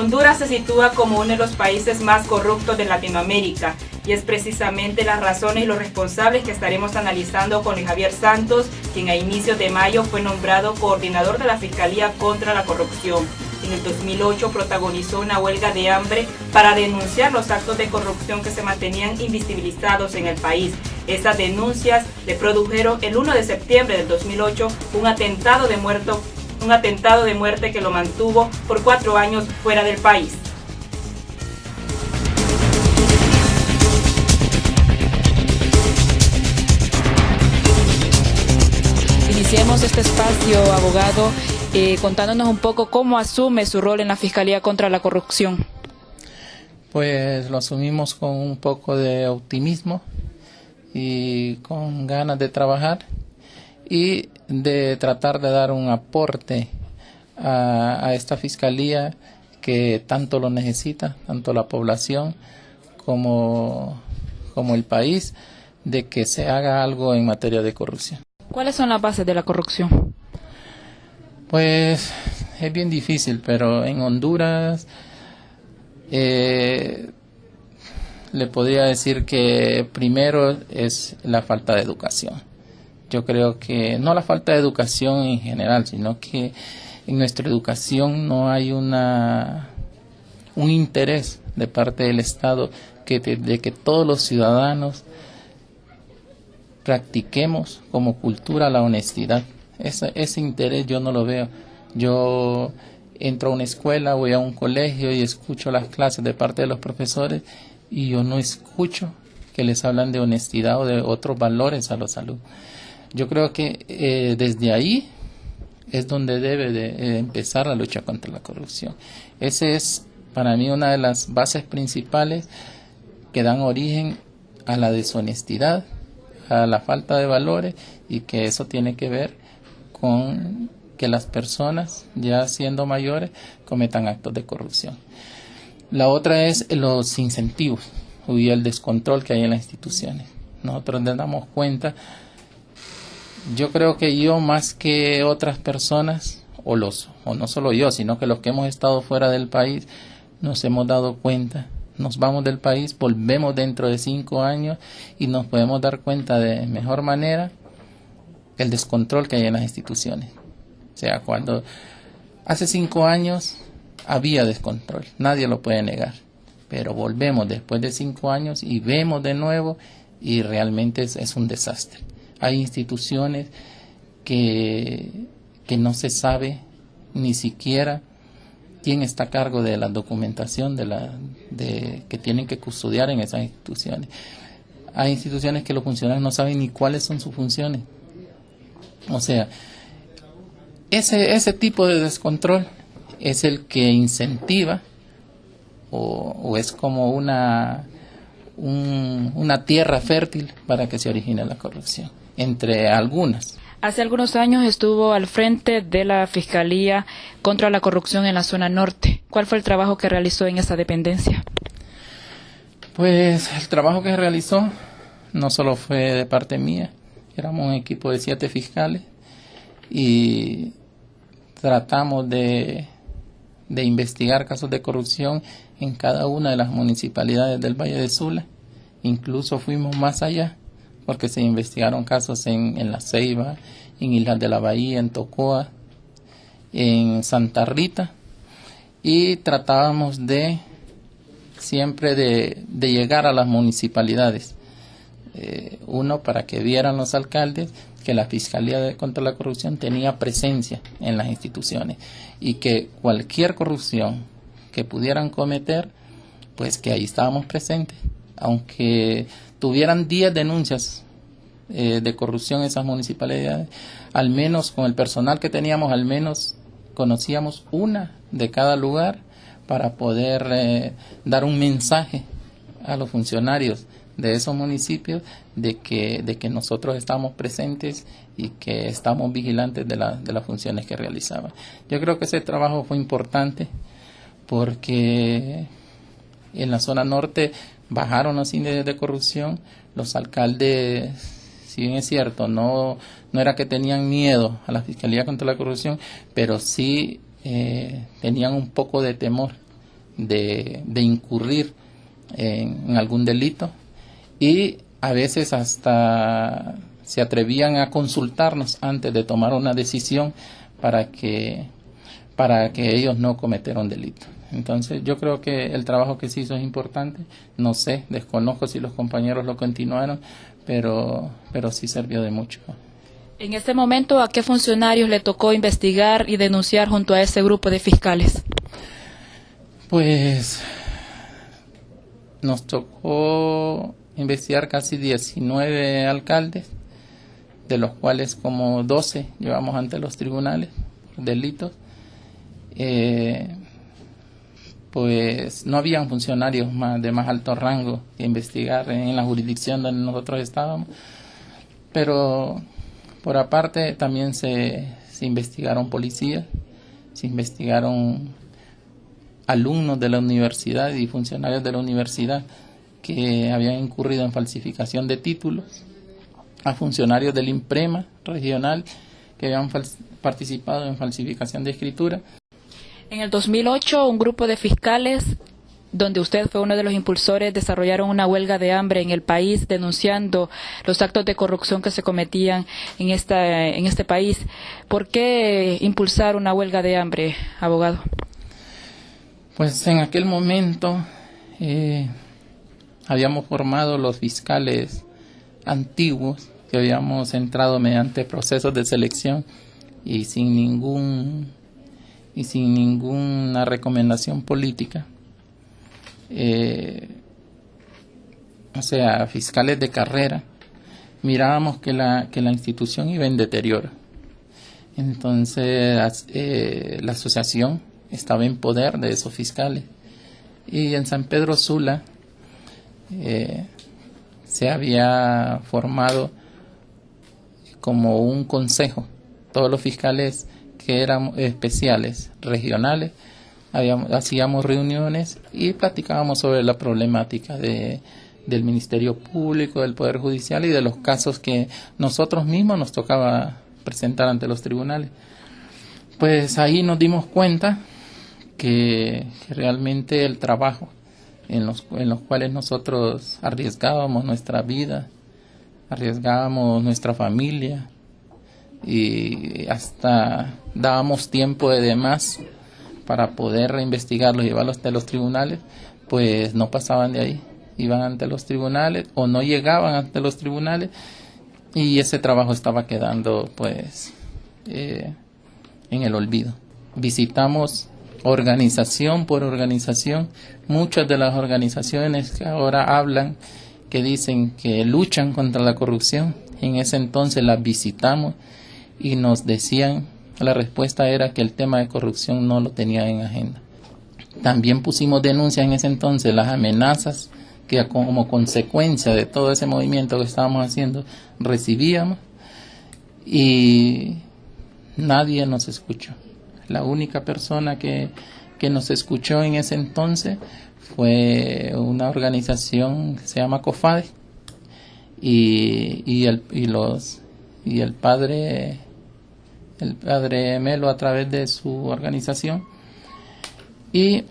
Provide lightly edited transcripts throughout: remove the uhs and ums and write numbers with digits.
Honduras se sitúa como uno de los países más corruptos de Latinoamérica y es precisamente las razones y los responsables que estaremos analizando con Luis Javier Santos, quien a inicios de mayo fue nombrado coordinador de la Fiscalía contra la Corrupción. En el 2008 protagonizó una huelga de hambre para denunciar los actos de corrupción que se mantenían invisibilizados en el país. Esas denuncias le produjeron el 1 de septiembre del 2008 un atentado de muerte que lo mantuvo por 4 años fuera del país. Iniciemos este espacio, abogado, contándonos un poco cómo asume su rol en la Fiscalía contra la Corrupción. Pues lo asumimos con un poco de optimismo y con ganas de trabajar y de tratar de dar un aporte a esta Fiscalía que tanto lo necesita, tanto la población como el país, de que se haga algo en materia de corrupción. ¿Cuáles son las bases de la corrupción? Pues es bien difícil, pero en Honduras le podría decir que primero es la falta de educación. Yo creo que no la falta de educación en general, sino que en nuestra educación no hay un interés de parte del Estado de que todos los ciudadanos practiquemos como cultura la honestidad. Ese interés yo no lo veo. Yo entro a una escuela, voy a un colegio y escucho las clases de parte de los profesores y yo no escucho que les hablan de honestidad o de otros valores a los alumnos. Yo creo que desde ahí es donde debe de empezar la lucha contra la corrupción. Ese es para mí una de las bases principales que dan origen a la deshonestidad, a la falta de valores, y que eso tiene que ver con que las personas ya siendo mayores cometan actos de corrupción. La otra es los incentivos y el descontrol que hay en las instituciones. Nosotros nos damos cuenta, yo creo que yo más que otras personas, o no solo yo, sino que los que hemos estado fuera del país, nos hemos dado cuenta. Nos vamos del país, volvemos dentro de 5 años y nos podemos dar cuenta de mejor manera el descontrol que hay en las instituciones. O sea, cuando hace 5 años había descontrol, nadie lo puede negar, pero volvemos después de 5 años y vemos de nuevo y realmente es un desastre. Hay instituciones que no se sabe ni siquiera quién está a cargo de la documentación que tienen que custodiar en esas instituciones. Hay instituciones que los funcionarios no saben ni cuáles son sus funciones. O sea, ese tipo de descontrol es el que incentiva o es como una tierra fértil para que se origine la corrupción, entre algunas. Hace algunos años estuvo al frente de la Fiscalía contra la Corrupción en la zona norte. ¿Cuál fue el trabajo que realizó en esa dependencia? Pues el trabajo que realizó no solo fue de parte mía, éramos un equipo de 7 fiscales y tratamos de investigar casos de corrupción en cada una de las municipalidades del Valle de Sula. Incluso fuimos más allá, porque se investigaron casos en La Ceiba, en Islas de la Bahía, en Tocoa, en Santa Rita, y tratábamos siempre de llegar a las municipalidades. Uno, para que vieran los alcaldes que la Fiscalía contra la Corrupción tenía presencia en las instituciones y que cualquier corrupción que pudieran cometer, pues que ahí estábamos presentes. Aunque tuvieran 10 denuncias de corrupción en esas municipalidades, al menos con el personal que teníamos, al menos conocíamos una de cada lugar para poder dar un mensaje a los funcionarios de esos municipios de que nosotros estamos presentes y que estamos vigilantes de las funciones que realizaban. Yo creo que ese trabajo fue importante porque en la zona norte bajaron los índices de corrupción. Los alcaldes, si bien es cierto, no era que tenían miedo a la Fiscalía contra la Corrupción, pero sí tenían un poco de temor de incurrir en algún delito, y a veces hasta se atrevían a consultarnos antes de tomar una decisión para que ellos no cometieran delito. Entonces yo creo que el trabajo que se hizo es importante. No sé, desconozco si los compañeros lo continuaron, pero sí sirvió de mucho. En este momento, ¿a qué funcionarios le tocó investigar y denunciar junto a ese grupo de fiscales? Pues nos tocó investigar casi 19 alcaldes, de los cuales como 12 llevamos ante los tribunales por delitos. Pues no habían funcionarios de más alto rango que investigar en la jurisdicción donde nosotros estábamos, pero por aparte también se investigaron policías, se investigaron alumnos de la universidad y funcionarios de la universidad que habían incurrido en falsificación de títulos, a funcionarios del INPREMA regional que habían participado en falsificación de escritura. En el 2008, un grupo de fiscales, donde usted fue uno de los impulsores, desarrollaron una huelga de hambre en el país denunciando los actos de corrupción que se cometían en este país. ¿Por qué impulsar una huelga de hambre, abogado? Pues en aquel momento habíamos formado los fiscales antiguos, que habíamos entrado mediante procesos de selección y sin ninguna recomendación política. O sea, fiscales de carrera. Mirábamos que la institución iba en deterioro. Entonces la asociación estaba en poder de esos fiscales. Y en San Pedro Sula se había formado como un consejo. Todos los fiscales que eran especiales, regionales, hacíamos reuniones y platicábamos sobre la problemática del Ministerio Público, del Poder Judicial y de los casos que nosotros mismos nos tocaba presentar ante los tribunales. Pues ahí nos dimos cuenta que realmente el trabajo en los cuales nosotros arriesgábamos nuestra vida, arriesgábamos nuestra familia y hasta dábamos tiempo de más para poder reinvestigarlos y llevarlos ante los tribunales, pues no pasaban de ahí, iban ante los tribunales o no llegaban ante los tribunales, y ese trabajo estaba quedando pues en el olvido. Visitamos organización por organización, muchas de las organizaciones que ahora hablan, que dicen que luchan contra la corrupción, en ese entonces las visitamos y nos decían, la respuesta era que el tema de corrupción no lo tenían en agenda. También pusimos denuncias en ese entonces, las amenazas que como consecuencia de todo ese movimiento que estábamos haciendo recibíamos, y nadie nos escuchó. La única persona que nos escuchó en ese entonces fue una organización que se llama COFADE y el padre Melo a través de su organización. Y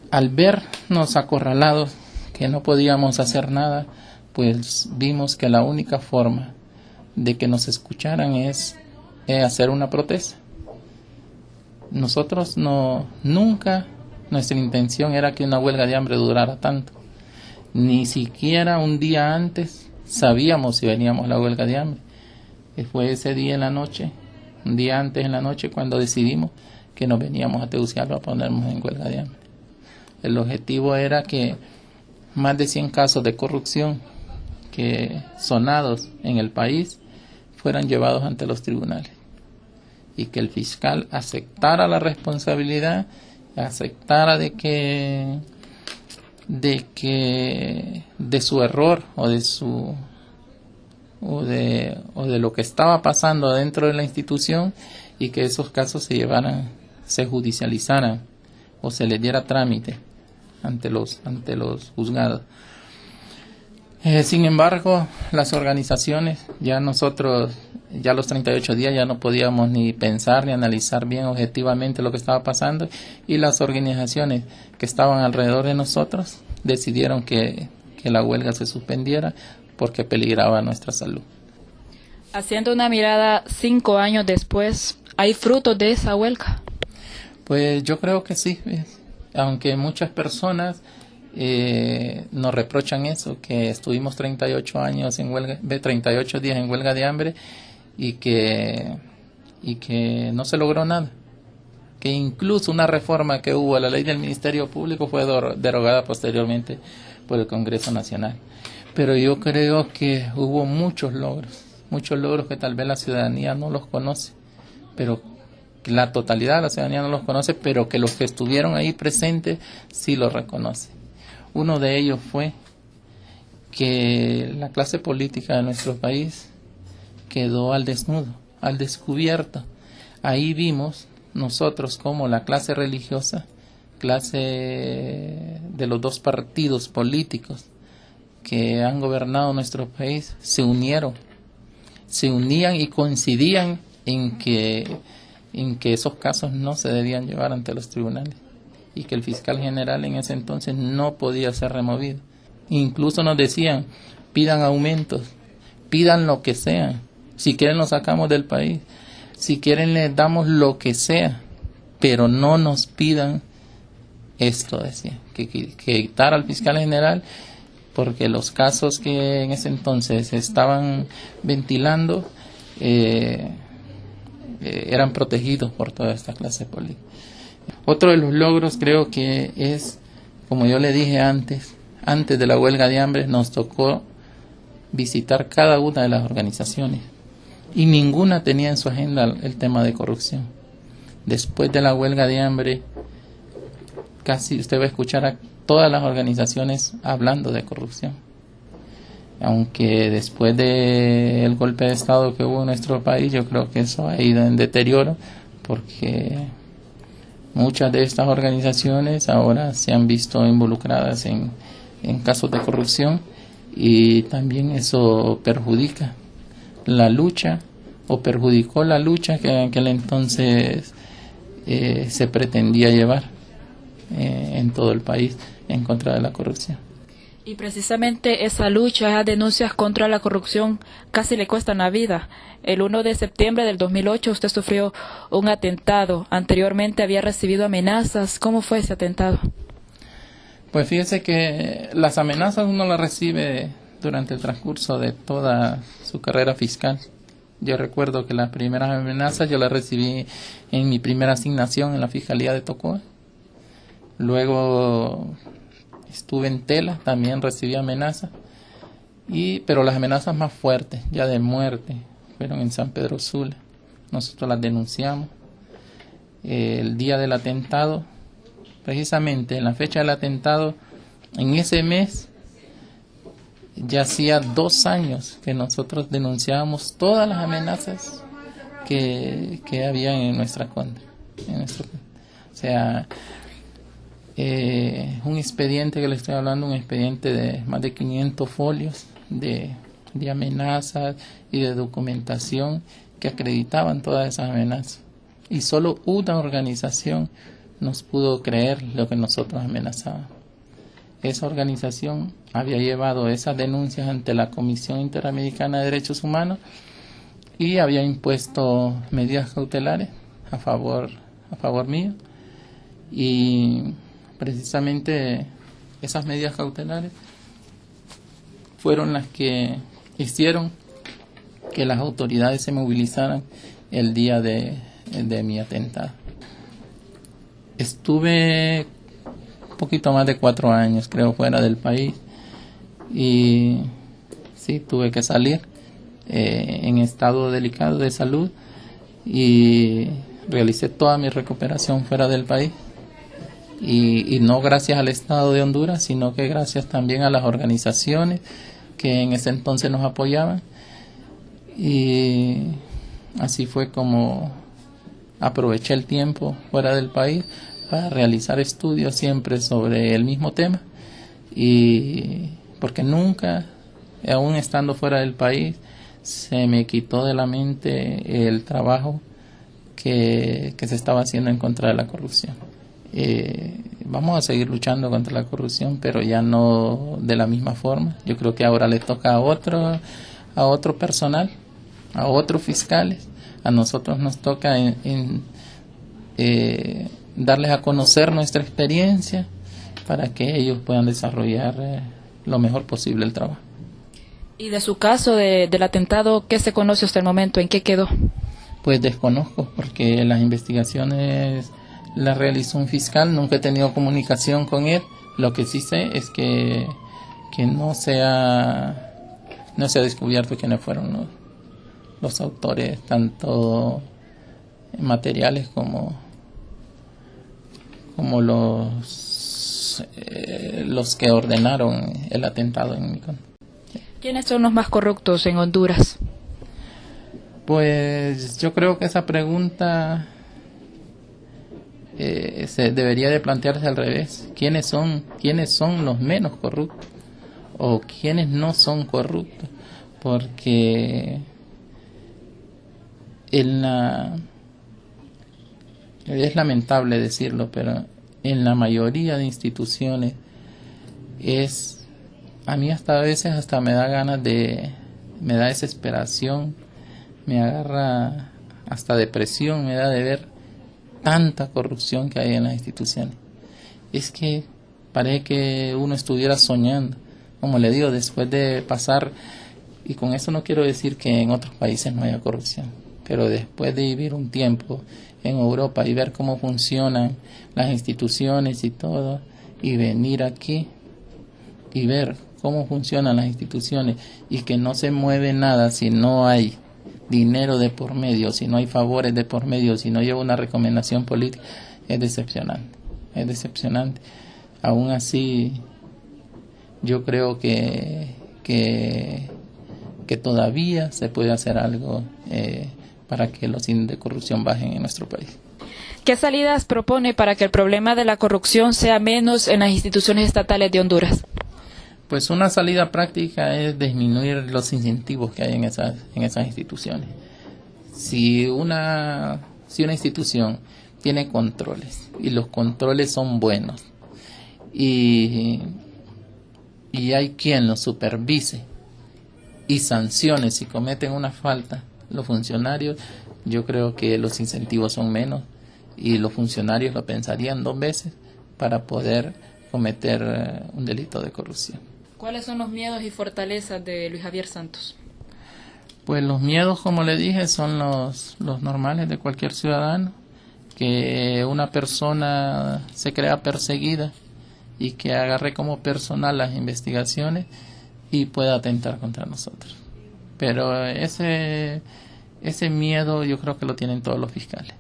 al vernos acorralados, que no podíamos hacer nada, pues vimos que la única forma de que nos escucharan es hacer una protesta. Nosotros nunca, nuestra intención era que una huelga de hambre durara tanto. Ni siquiera un día antes sabíamos si veníamos a la huelga de hambre. Fue ese día en la noche, un día antes en la noche, cuando decidimos que nos veníamos a Tegucigalpa a ponernos en huelga de hambre. El objetivo era que más de 100 casos de corrupción que sonados en el país fueran llevados ante los tribunales, y que el fiscal aceptara la responsabilidad, aceptara de su error o de lo que estaba pasando dentro de la institución, y que esos casos se judicializaran o se les diera trámite ante los juzgados. Sin embargo, las organizaciones, ya nosotros Ya a los 38 días ya no podíamos ni pensar ni analizar bien objetivamente lo que estaba pasando, y las organizaciones que estaban alrededor de nosotros decidieron que la huelga se suspendiera porque peligraba nuestra salud. Haciendo una mirada 5 años después, ¿hay frutos de esa huelga? Pues yo creo que sí, aunque muchas personas nos reprochan eso, que estuvimos 38 años en huelga, 38 días en huelga de hambre y que no se logró nada, que incluso una reforma que hubo a la ley del Ministerio Público fue derogada posteriormente por el Congreso Nacional. Pero yo creo que hubo muchos logros que tal vez la ciudadanía no los conoce, pero la totalidad de la ciudadanía no los conoce, pero que los que estuvieron ahí presentes sí los reconoce. Uno de ellos fue que la clase política de nuestro país quedó al desnudo, al descubierto. Ahí vimos nosotros como la clase religiosa, clase de los dos partidos políticos que han gobernado nuestro país, se unían y coincidían en que esos casos no se debían llevar ante los tribunales y que el fiscal general en ese entonces no podía ser removido. Incluso nos decían, pidan aumentos, pidan lo que sea, si quieren lo sacamos del país, si quieren les damos lo que sea, pero no nos pidan esto, decía, que quitar al fiscal general, porque los casos que en ese entonces se estaban ventilando eran protegidos por toda esta clase política. Otro de los logros creo que es, como yo le dije antes de la huelga de hambre, nos tocó visitar cada una de las organizaciones y ninguna tenía en su agenda el tema de corrupción. Después de la huelga de hambre, casi usted va a escuchar a todas las organizaciones hablando de corrupción. Aunque después del golpe de Estado que hubo en nuestro país, yo creo que eso ha ido en deterioro, porque muchas de estas organizaciones ahora se han visto involucradas en casos de corrupción, y también eso perjudica la lucha, o perjudicó la lucha que en aquel entonces se pretendía llevar en todo el país en contra de la corrupción. Y precisamente esa lucha, esas denuncias contra la corrupción casi le cuestan la vida. El 1 de septiembre del 2008 usted sufrió un atentado. Anteriormente había recibido amenazas. ¿Cómo fue ese atentado? Pues fíjese que las amenazas uno las recibe durante el transcurso de toda su carrera fiscal. Yo recuerdo que las primeras amenazas yo las recibí en mi primera asignación en la Fiscalía de Tocoa. Luego estuve en Tela, también recibí amenazas, pero las amenazas más fuertes, ya de muerte, fueron en San Pedro Sula. Nosotros las denunciamos. El día del atentado, precisamente en la fecha del atentado, en ese mes, ya hacía 2 años que nosotros denunciábamos todas las amenazas que había en nuestra contra. O sea, un expediente que le estoy hablando, un expediente de más de 500 folios de amenazas y de documentación que acreditaban todas esas amenazas. Y solo una organización nos pudo creer lo que nosotros amenazábamos. Esa organización había llevado esas denuncias ante la Comisión Interamericana de Derechos Humanos y había impuesto medidas cautelares a favor mío, y precisamente esas medidas cautelares fueron las que hicieron que las autoridades se movilizaran el día de mi atentado. Estuve un poquito más de 4 años, creo, fuera del país, y sí, tuve que salir en estado delicado de salud, y realicé toda mi recuperación fuera del país, y no gracias al Estado de Honduras, sino que gracias también a las organizaciones que en ese entonces nos apoyaban, y así fue como aproveché el tiempo fuera del país para realizar estudios siempre sobre el mismo tema, y porque nunca, aún estando fuera del país, se me quitó de la mente el trabajo que se estaba haciendo en contra de la corrupción. Vamos a seguir luchando contra la corrupción, pero ya no de la misma forma. Yo creo que ahora le toca a otro personal, a otros fiscales. A nosotros nos toca darles a conocer nuestra experiencia para que ellos puedan desarrollar lo mejor posible el trabajo. Y de su caso del atentado, ¿qué se conoce hasta el momento? ¿En qué quedó? Pues desconozco, porque las investigaciones las realizó un fiscal, nunca he tenido comunicación con él. Lo que sí sé es que no se ha descubierto quiénes fueron los autores, tanto materiales como los que ordenaron el atentado en Micón. ¿Quiénes son los más corruptos en Honduras? Pues yo creo que esa pregunta se debería de plantearse al revés. ¿Quiénes son los menos corruptos? ¿O quiénes no son corruptos? Porque es lamentable decirlo, pero en la mayoría de instituciones a mí hasta a veces hasta me da ganas me da desesperación, me agarra hasta depresión, me da de ver tanta corrupción que hay en las instituciones. Es que parece que uno estuviera soñando, como le digo, después de pasar, y con eso no quiero decir que en otros países no haya corrupción, pero después de vivir un tiempo en Europa y ver cómo funcionan las instituciones y todo, y venir aquí y ver cómo funcionan las instituciones y que no se mueve nada si no hay dinero de por medio, si no hay favores de por medio, si no lleva una recomendación política, es decepcionante. Aún así, yo creo que todavía se puede hacer algo para que los índices de corrupción bajen en nuestro país. ¿Qué salidas propone para que el problema de la corrupción sea menos en las instituciones estatales de Honduras? Pues una salida práctica es disminuir los incentivos que hay en esas instituciones. Si una institución tiene controles y los controles son buenos y hay quien los supervise y sancione si cometen una falta los funcionarios, yo creo que los incentivos son menos y los funcionarios lo pensarían 2 veces para poder cometer un delito de corrupción. ¿Cuáles son los miedos y fortalezas de Luis Javier Santos? Pues los miedos, como le dije, son los normales de cualquier ciudadano, que una persona se crea perseguida y que agarre como personal las investigaciones y pueda atentar contra nosotros. Pero ese miedo yo creo que lo tienen todos los fiscales,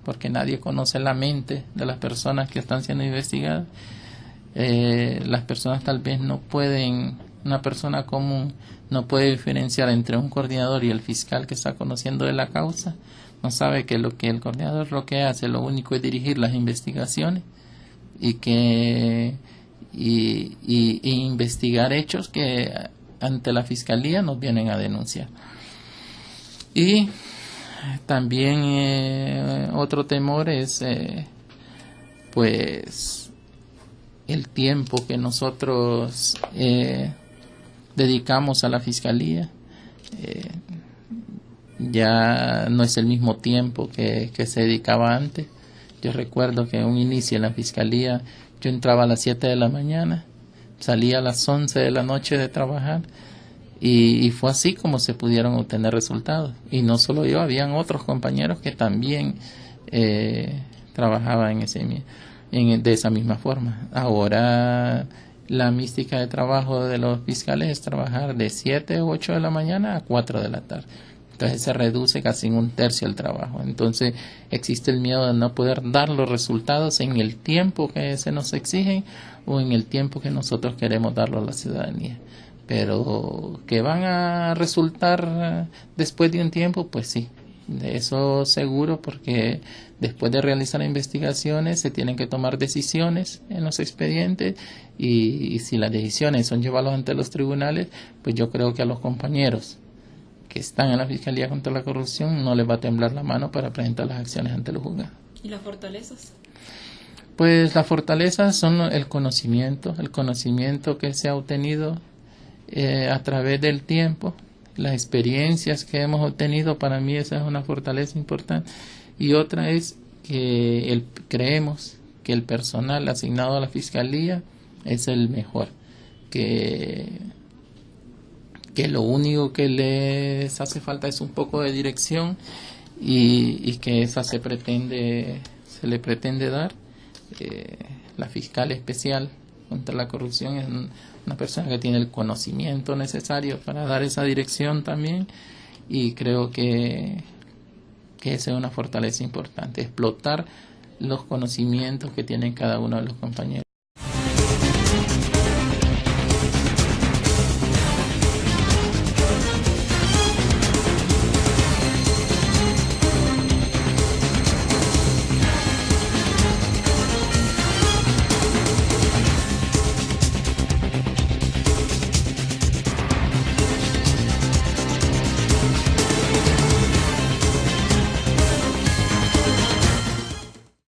porque nadie conoce la mente de las personas que están siendo investigadas. Las personas tal vez una persona común no puede diferenciar entre un coordinador y el fiscal que está conociendo de la causa, no sabe que lo que el coordinador lo que hace, lo único es dirigir las investigaciones y investigar hechos que ante la fiscalía nos vienen a denunciar. Y también otro temor es pues el tiempo que nosotros dedicamos a la fiscalía. Ya no es el mismo tiempo que se dedicaba antes. Yo recuerdo que un inicio en la fiscalía, yo entraba a las 7 de la mañana, salía a las 11 de la noche de trabajar, y fue así como se pudieron obtener resultados. Y no solo yo, habían otros compañeros que también trabajaban de esa misma forma. Ahora la mística de trabajo de los fiscales es trabajar de 7 u 8 de la mañana a 4 de la tarde. Entonces se reduce casi en 1/3 el trabajo. Entonces existe el miedo de no poder dar los resultados en el tiempo que se nos exigen o en el tiempo que nosotros queremos darlo a la ciudadanía. Pero que van a resultar después de un tiempo, pues sí, de eso seguro, porque después de realizar investigaciones se tienen que tomar decisiones en los expedientes y si las decisiones son llevarlos ante los tribunales, pues yo creo que a los compañeros que están en la Fiscalía contra la Corrupción no les va a temblar la mano para presentar las acciones ante los juzgados. ¿Y las fortalezas? Pues las fortalezas son el conocimiento que se ha obtenido a través del tiempo, las experiencias que hemos obtenido. Para mí esa es una fortaleza importante. Y otra es que creemos que el personal asignado a la Fiscalía es el mejor, que lo único que les hace falta es un poco de dirección y que esa se le pretende dar. La fiscal especial contra la corrupción es una persona que tiene el conocimiento necesario para dar esa dirección también, y creo que esa es una fortaleza importante, explotar los conocimientos que tienen cada uno de los compañeros.